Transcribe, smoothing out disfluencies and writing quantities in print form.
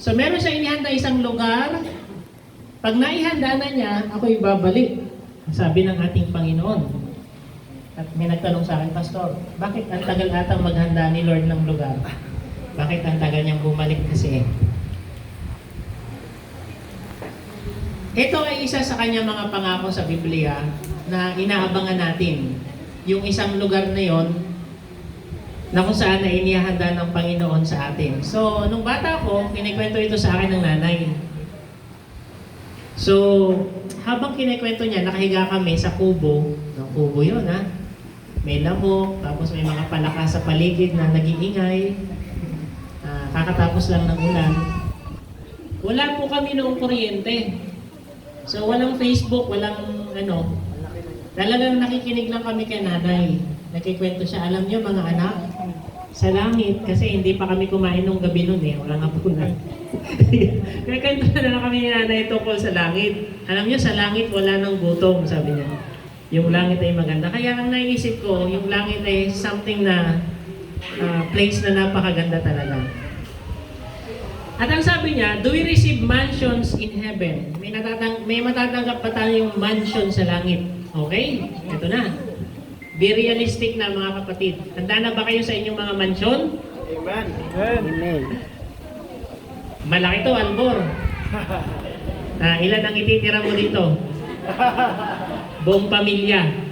So meron siya inihanda isang lugar. Pag naihanda na niya, ako'y babalik. Sabi ng ating Panginoon. At may nagtanong sa akin, Pastor, bakit ang tagal atang maghanda ni Lord ng lugar? Bakit ang tagal niyang bumalik kasi? Ito ay isa sa kanyang mga pangako sa Biblia na inaabangan natin. Yung isang lugar na yon na kung saan na inihanda ng Panginoon sa atin. So, nung bata ko, kinikwento ito sa akin ng nanay. So, habang kinikwento niya, nakahiga kami sa kubo. No, kubo yun, ha? May lamok, tapos may mga palaka sa paligid na nag-iingay. Kakatapos lang ng ulan. Wala po kami noong kuryente. So, walang Facebook, walang ano. Talagang nakikinig lang kami kay nanay. Nakikwento siya, alam niyo mga anak, sa langit, kasi hindi pa kami kumain nung gabi nun eh, wala nga po na. Nakikwento na lang kami ni nanay tungkol sa langit. Alam niyo, sa langit wala nang gutom, sabi niya. Yung langit ay maganda. Kaya ang naisip ko, yung langit ay something na place na napakaganda talaga. At ang sabi niya, do we receive mansions in heaven? May matatanggap pa tayong mansion sa langit. Okay? Ito na. Be realistic na mga kapatid. Handa na ba kayo sa inyong mga mansyon? Amen. Amen. Malaki to, Albor. Ilan ang ititira mo dito? Buong pamilya.